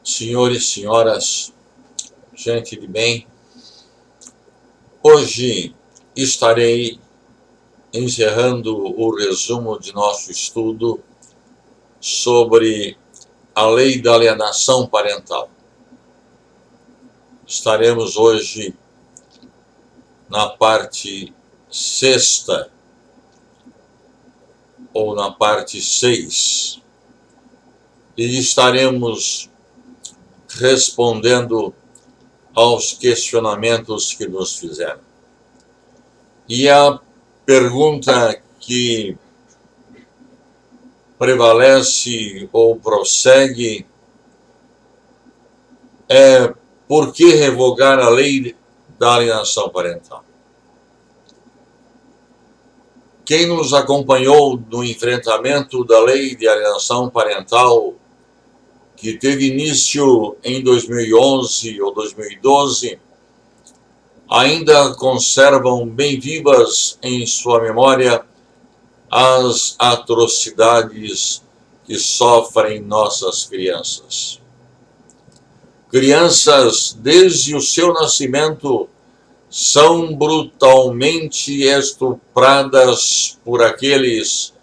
Senhores e senhoras, gente de bem, hoje estarei encerrando o resumo de nosso estudo sobre a lei da alienação parental. Estaremos hoje na parte sexta ou na parte 6 e estaremos respondendo aos questionamentos que nos fizeram. E a pergunta que prevalece ou prossegue é: por que revogar a lei da alienação parental? Quem nos acompanhou no enfrentamento da lei de alienação parental, que teve início em 2011 ou 2012, ainda conservam bem vivas em sua memória as atrocidades que sofrem nossas crianças. Crianças, desde o seu nascimento, são brutalmente estupradas por aqueles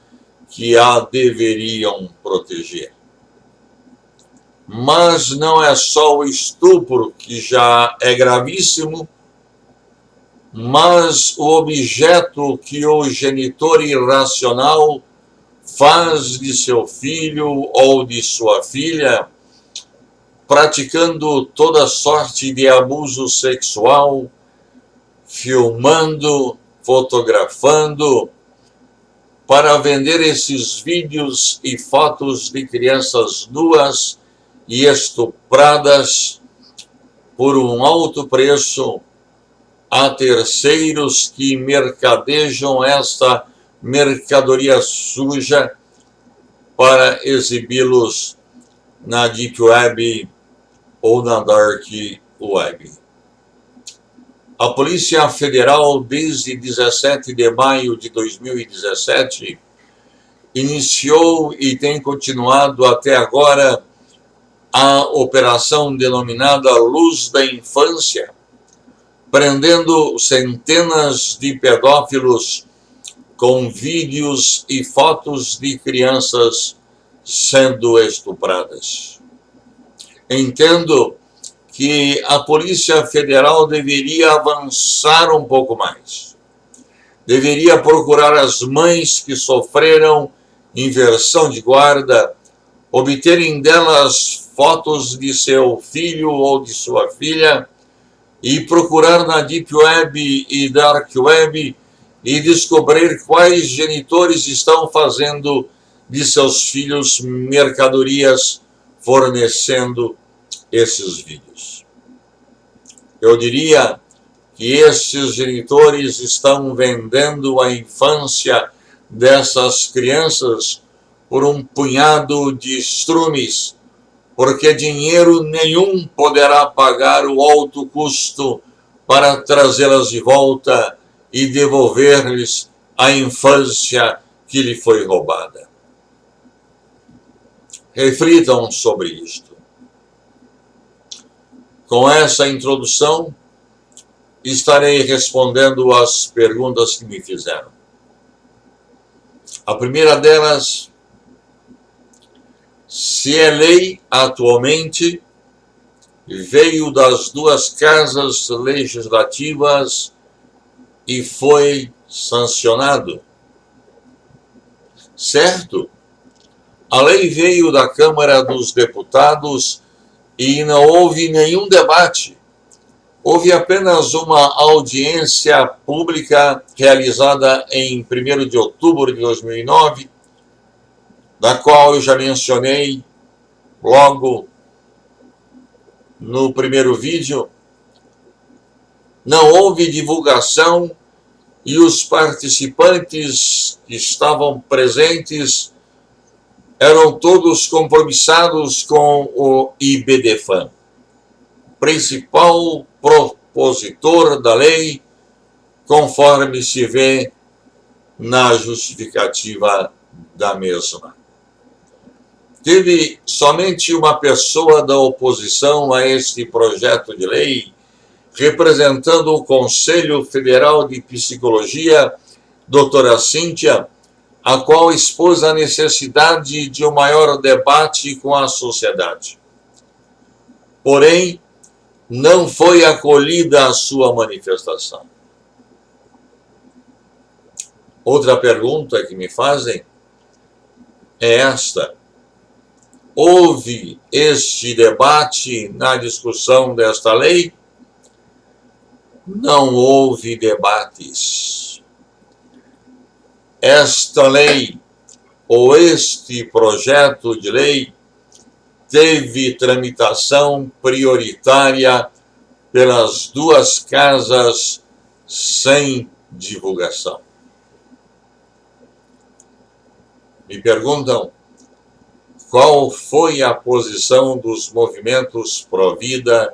que a deveriam proteger. Mas não é só o estupro, que já é gravíssimo, mas o objeto que o genitor irracional faz de seu filho ou de sua filha, praticando toda sorte de abuso sexual, filmando, fotografando, para vender esses vídeos e fotos de crianças nuas e estupradas por um alto preço a terceiros que mercadejam esta mercadoria suja para exibi-los na Deep Web ou na Dark Web. A Polícia Federal, desde 17 de maio de 2017, iniciou e tem continuado até agora a operação denominada Luz da Infância, prendendo centenas de pedófilos com vídeos e fotos de crianças sendo estupradas. Entendo que a Polícia Federal deveria avançar um pouco mais. Deveria procurar as mães que sofreram inversão de guarda, obterem delas fotos de seu filho ou de sua filha e procurar na Deep Web e Dark Web e descobrir quais genitores estão fazendo de seus filhos mercadorias fornecendo esses vídeos. Eu diria que esses genitores estão vendendo a infância dessas crianças por um punhado de estrumes, porque dinheiro nenhum poderá pagar o alto custo para trazê-las de volta e devolver-lhes a infância que lhe foi roubada. Reflitam sobre isto. Com essa introdução, estarei respondendo às perguntas que me fizeram. A primeira delas: se é lei atualmente, veio das duas casas legislativas e foi sancionado. Certo? A lei veio da Câmara dos Deputados e não houve nenhum debate. Houve apenas uma audiência pública realizada em 1º de outubro de 2009, da qual eu já mencionei logo no primeiro vídeo. Não houve divulgação e os participantes que estavam presentes eram todos compromissados com o IBDFAN, principal propositor da lei, conforme se vê na justificativa da mesma. teve somente uma pessoa da oposição a este projeto de lei, representando o Conselho Federal de Psicologia, doutora Cíntia, a qual expôs a necessidade de um maior debate com a sociedade. Porém, não foi acolhida a sua manifestação. Outra pergunta que me fazem é esta: houve este debate na discussão desta lei? Não houve debates. Esta lei, ou este projeto de lei, teve tramitação prioritária pelas duas casas sem divulgação. Me perguntam qual foi a posição dos movimentos pró-vida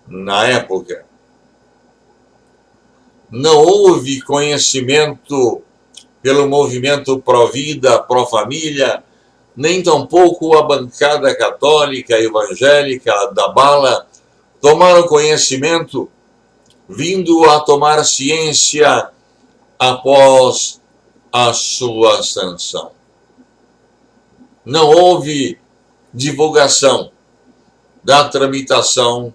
na época. Não houve conhecimento pelo movimento pró-vida, pró-família, nem tampouco a bancada católica, evangélica, da bala, tomaram conhecimento, vindo a tomar ciência após a sua sanção. Não houve divulgação da tramitação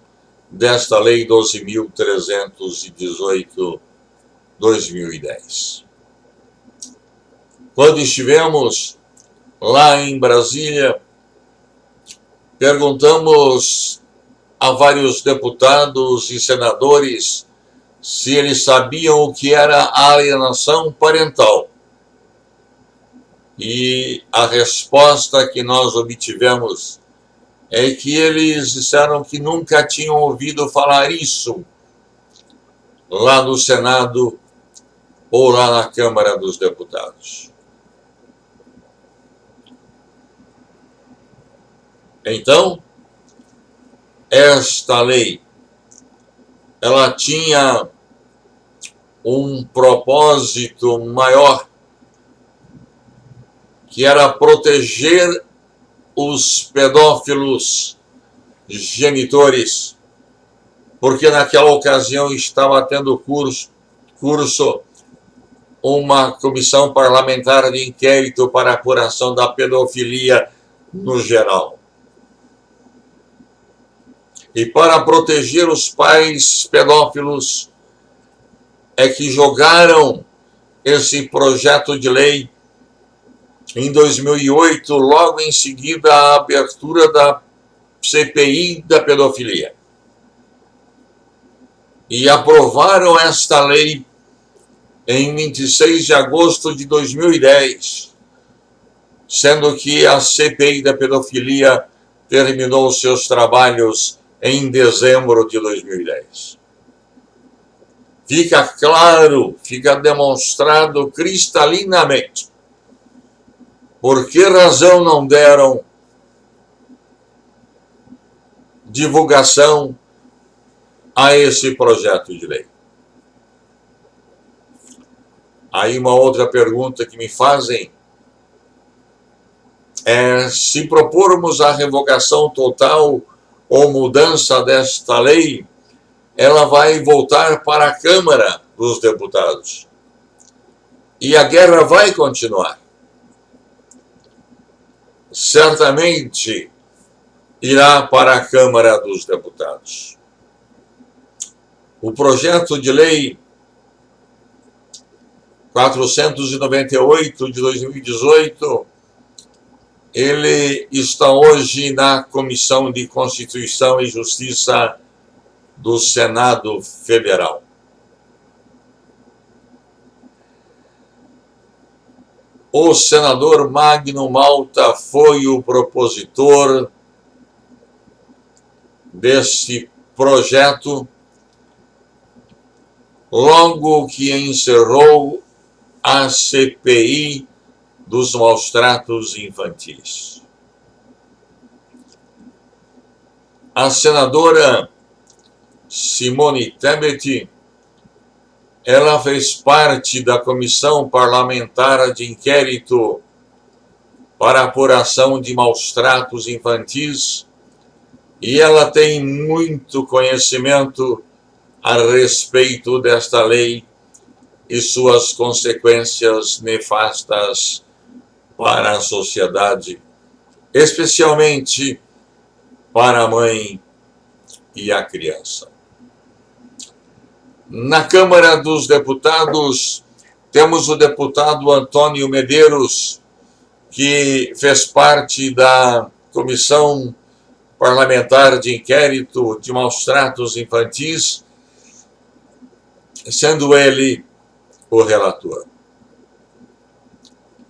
desta Lei 12.318/2010. Quando estivemos lá em Brasília, perguntamos a vários deputados e senadores se eles sabiam o que era a alienação parental. E a resposta que nós obtivemos é que eles disseram que nunca tinham ouvido falar isso lá no Senado ou lá na Câmara dos Deputados. Então, esta lei, ela tinha um propósito maior, que era proteger os pedófilos genitores, porque naquela ocasião estava tendo curso uma comissão parlamentar de inquérito para a apuração da pedofilia no geral. E para proteger os pais pedófilos é que jogaram esse projeto de lei em 2008, logo em seguida à abertura da CPI da pedofilia. E aprovaram esta lei em 26 de agosto de 2010, sendo que a CPI da pedofilia terminou seus trabalhos em dezembro de 2010. Fica claro, fica demonstrado cristalinamente por que razão não deram divulgação a esse projeto de lei. Aí uma outra pergunta que me fazem é se propormos a revogação total ou mudança desta lei, ela vai voltar para a Câmara dos Deputados. E a guerra vai continuar. Certamente irá para a Câmara dos Deputados. O projeto de lei 498 de 2018, ele está hoje na Comissão de Constituição e Justiça do Senado Federal. O senador Magno Malta foi o propositor desse projeto, logo que encerrou a CPI dos maus-tratos infantis. A senadora Simone Tebet, ela fez parte da Comissão Parlamentar de Inquérito para apuração de maus-tratos infantis, e ela tem muito conhecimento a respeito desta lei e suas consequências nefastas para a sociedade, especialmente para a mãe e a criança. Na Câmara dos Deputados, temos o deputado Antônio Medeiros, que fez parte da Comissão Parlamentar de Inquérito de Maus-Tratos Infantis, sendo ele o relator.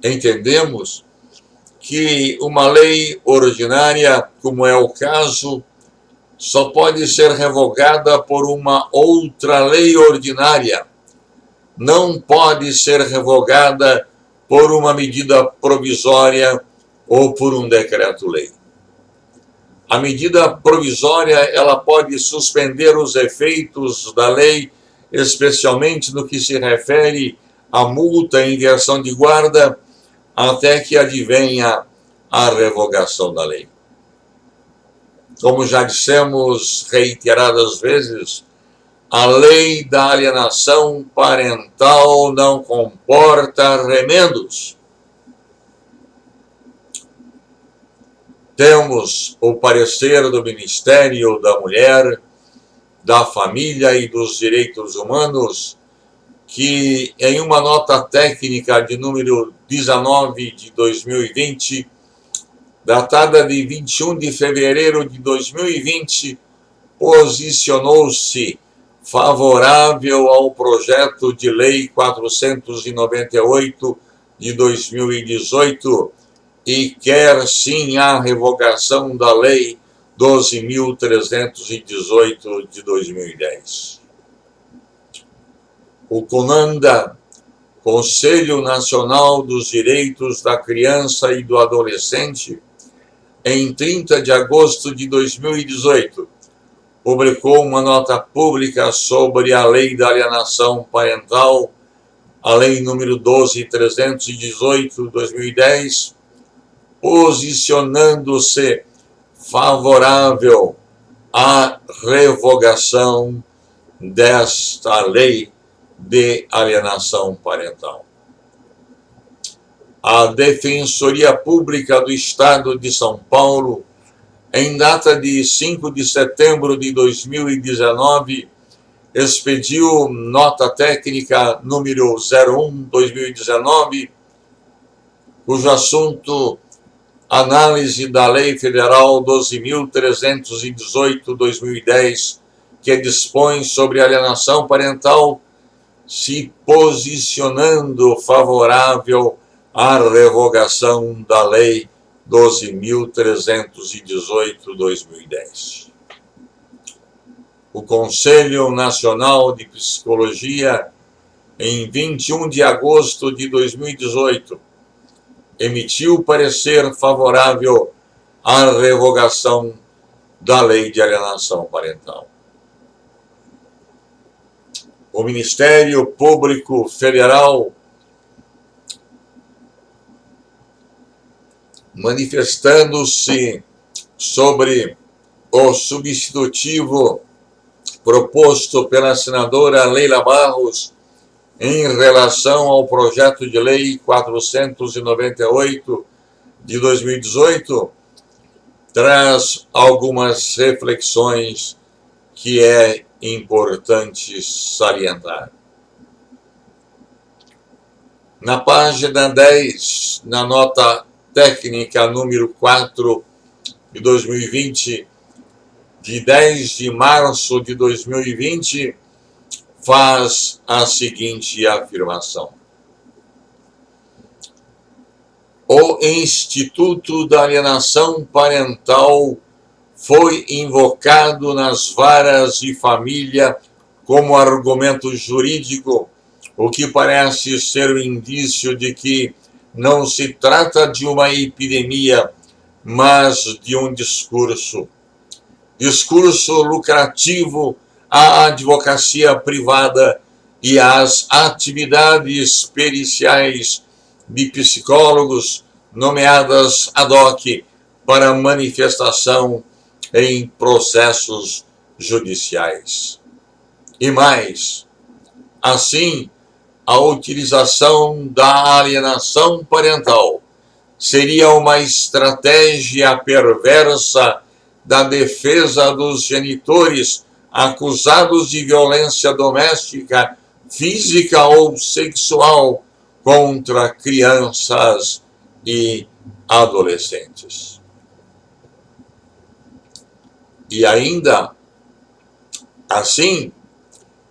Entendemos que uma lei ordinária, como é o caso, só pode ser revogada por uma outra lei ordinária. Não pode ser revogada por uma medida provisória ou por um decreto-lei. A medida provisória, ela pode suspender os efeitos da lei, especialmente no que se refere à multa em inversão de guarda, até que advenha a revogação da lei. Como já dissemos reiteradas vezes, a lei da alienação parental não comporta remendos. Temos o parecer do Ministério da Mulher, da Família e dos Direitos Humanos, que em uma nota técnica de número 19 de 2020, datada de 21 de fevereiro de 2020, posicionou-se favorável ao projeto de lei 498 de 2018 e quer sim a revogação da lei 12.318 de 2010. O CONANDA, Conselho Nacional dos Direitos da Criança e do Adolescente, em 30 de agosto de 2018, publicou uma nota pública sobre a Lei da Alienação Parental, a Lei número 12.318 de 2010, posicionando-se favorável à revogação desta lei de alienação parental. A Defensoria Pública do Estado de São Paulo, em data de 5 de setembro de 2019, expediu nota técnica número 01/2019, cujo assunto análise da Lei Federal 12.318/2010, que dispõe sobre alienação parental, se posicionando favorável à revogação da Lei 12.318/2010. O Conselho Nacional de Psicologia, em 21 de agosto de 2018, emitiu parecer favorável à revogação da Lei de Alienação Parental. O Ministério Público Federal, manifestando-se sobre o substitutivo proposto pela senadora Leila Barros em relação ao projeto de lei 498 de 2018, traz algumas reflexões que é importante salientar. Na página 10, na nota técnica número 4 de 2020, de 10 de março de 2020, faz a seguinte afirmação: o Instituto da Alienação Parental foi invocado nas varas de família como argumento jurídico, o que parece ser um indício de que não se trata de uma epidemia, mas de um discurso lucrativo à advocacia privada e às atividades periciais de psicólogos, nomeadas ad hoc para manifestação em processos judiciais. E mais, assim, a utilização da alienação parental seria uma estratégia perversa da defesa dos genitores acusados de violência doméstica, física ou sexual contra crianças e adolescentes. E ainda, assim,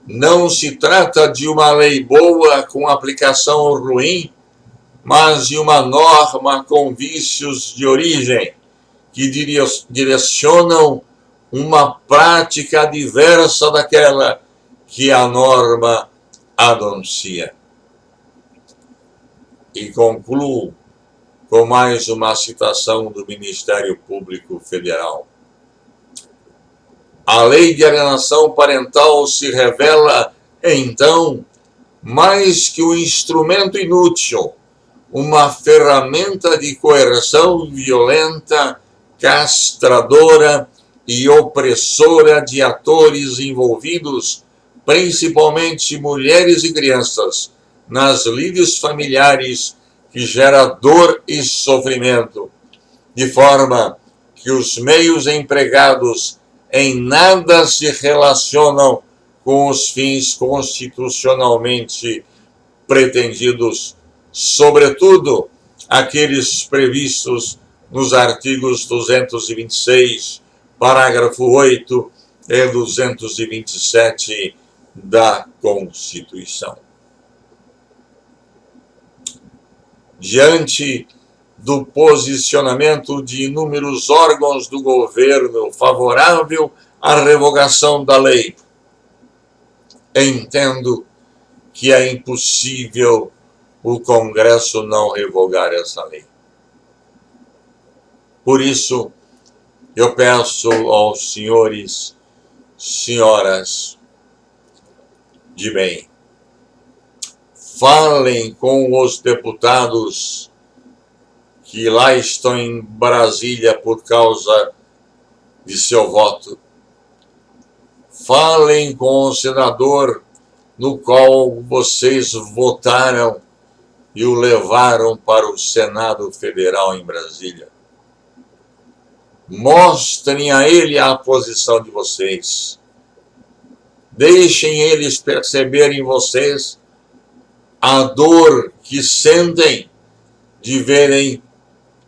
não se trata de uma lei boa com aplicação ruim, mas de uma norma com vícios de origem, que direcionam uma prática diversa daquela que a norma anuncia. E concluo com mais uma citação do Ministério Público Federal. A lei de alienação parental se revela, então, mais que um instrumento inútil, uma ferramenta de coerção violenta, castradora e opressora de atores envolvidos, principalmente mulheres e crianças, nas lides familiares, que gera dor e sofrimento, de forma que os meios empregados em nada se relacionam com os fins constitucionalmente pretendidos, sobretudo aqueles previstos nos artigos 226, parágrafo 8 e 227 da Constituição. Diante do posicionamento de inúmeros órgãos do governo favorável à revogação da lei, entendo que é impossível o Congresso não revogar essa lei. Por isso, eu peço aos senhores, senhoras de bem, falem com os deputados que lá estão em Brasília por causa de seu voto. Falem com o senador no qual vocês votaram e o levaram para o Senado Federal em Brasília. Mostrem a ele a posição de vocês. Deixem eles perceberem em vocês a dor que sentem de verem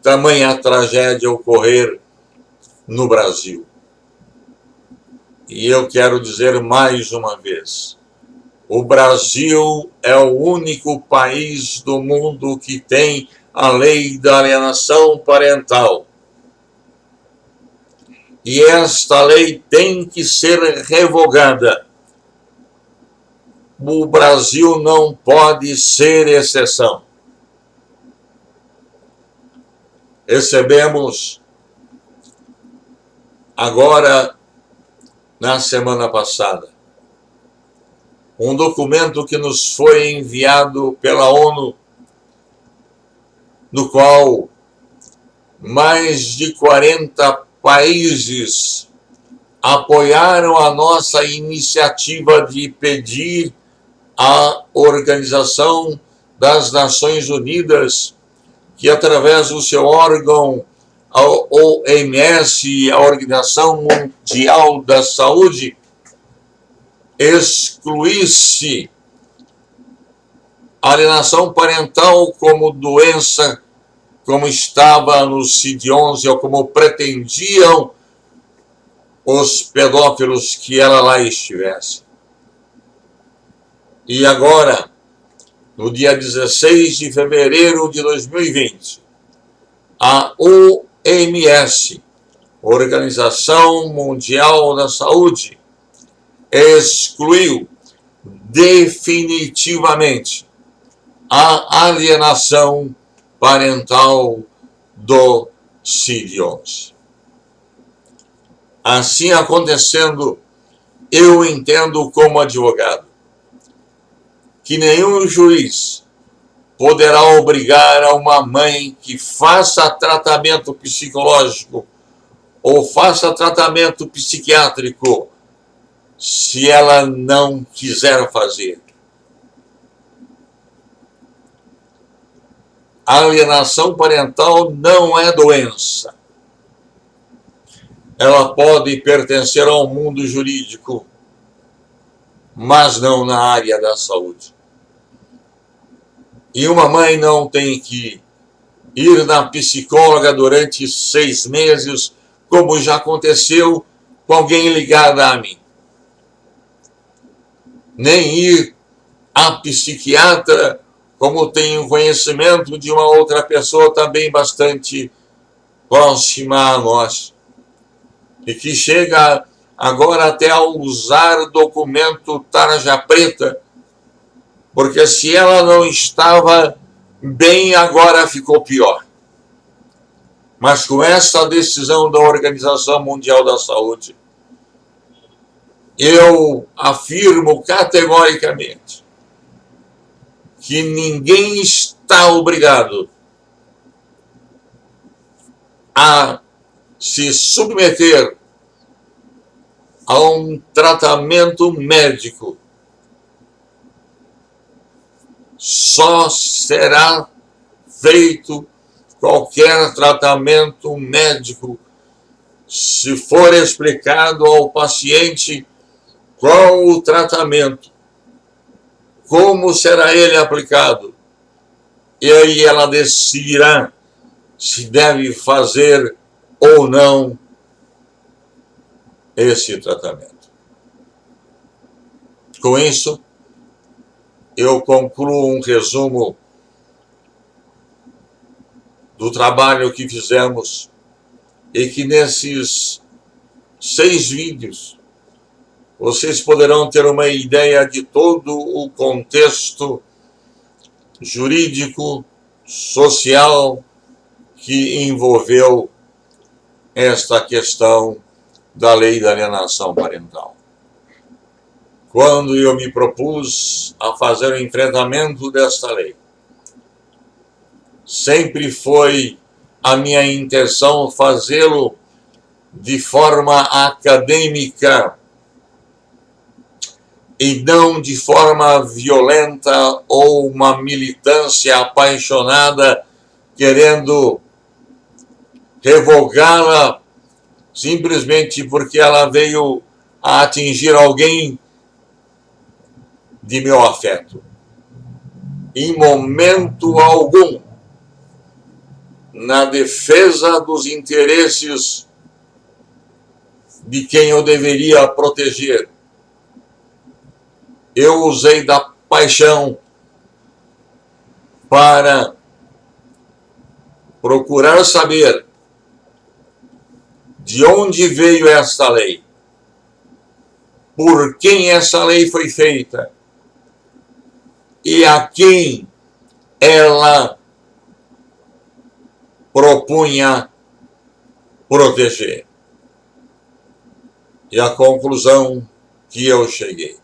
tamanha tragédia ocorrer no Brasil. E eu quero dizer mais uma vez, o Brasil é o único país do mundo que tem a lei da alienação parental. E esta lei tem que ser revogada. O Brasil não pode ser exceção. Recebemos agora, na semana passada, um documento que nos foi enviado pela ONU, no qual mais de 40 países apoiaram a nossa iniciativa de pedir à Organização das Nações Unidas que, através do seu órgão, a OMS, a Organização Mundial da Saúde, excluísse a alienação parental como doença, como estava no CID-11, ou como pretendiam os pedófilos que ela lá estivesse. E agora, no dia 16 de fevereiro de 2020, a OMS, Organização Mundial da Saúde, excluiu definitivamente a alienação parental do CID-11. Assim acontecendo, eu entendo como advogado que nenhum juiz poderá obrigar a uma mãe que faça tratamento psicológico ou faça tratamento psiquiátrico se ela não quiser fazer. A alienação parental não é doença. Ela pode pertencer ao mundo jurídico, mas não na área da saúde. E uma mãe não tem que ir na psicóloga durante 6 meses, como já aconteceu com alguém ligado a mim. Nem ir à psiquiatra, como tenho conhecimento de uma outra pessoa também bastante próxima a nós, e que chega agora até a usar documento tarja preta, porque se ela não estava bem, agora ficou pior. Mas com essa decisão da Organização Mundial da Saúde, eu afirmo categoricamente que ninguém está obrigado a se submeter a um tratamento médico. Só será feito qualquer tratamento médico se for explicado ao paciente qual o tratamento, como será ele aplicado, e aí ela decidirá se deve fazer ou não esse tratamento. Com isso, eu concluo um resumo do trabalho que fizemos e que nesses 6 vídeos vocês poderão ter uma ideia de todo o contexto jurídico, social que envolveu esta questão da lei da alienação parental. Quando eu me propus a fazer o enfrentamento desta lei, sempre foi a minha intenção fazê-lo de forma acadêmica e não de forma violenta ou uma militância apaixonada querendo revogá-la simplesmente porque ela veio a atingir alguém de meu afeto. Em momento algum, na defesa dos interesses de quem eu deveria proteger, eu usei da paixão para procurar saber de onde veio esta lei, por quem essa lei foi feita e a quem ela propunha proteger. E a conclusão que eu cheguei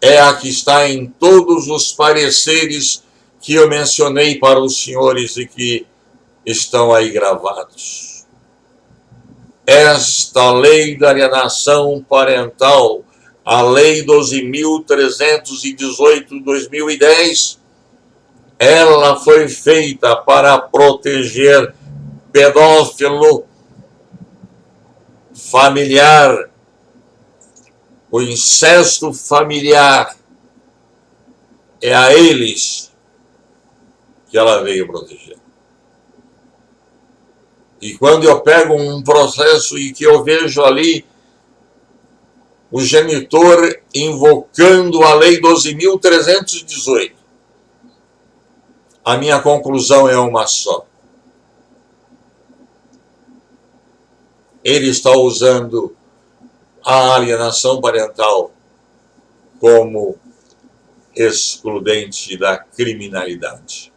é a que está em todos os pareceres que eu mencionei para os senhores e que estão aí gravados. Esta lei da alienação parental, a Lei 12.318 de 2010, ela foi feita para proteger pedófilo familiar, o incesto familiar. É a eles que ela veio proteger. E quando eu pego um processo e que eu vejo ali o genitor invocando a Lei 12.318, a minha conclusão é uma só. Ele está usando a alienação parental como excludente da criminalidade.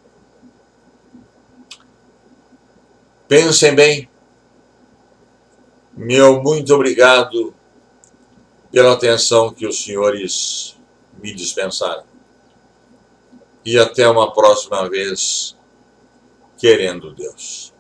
Pensem bem. Meu muito obrigado pela atenção que os senhores me dispensaram. e até uma próxima vez, querendo Deus.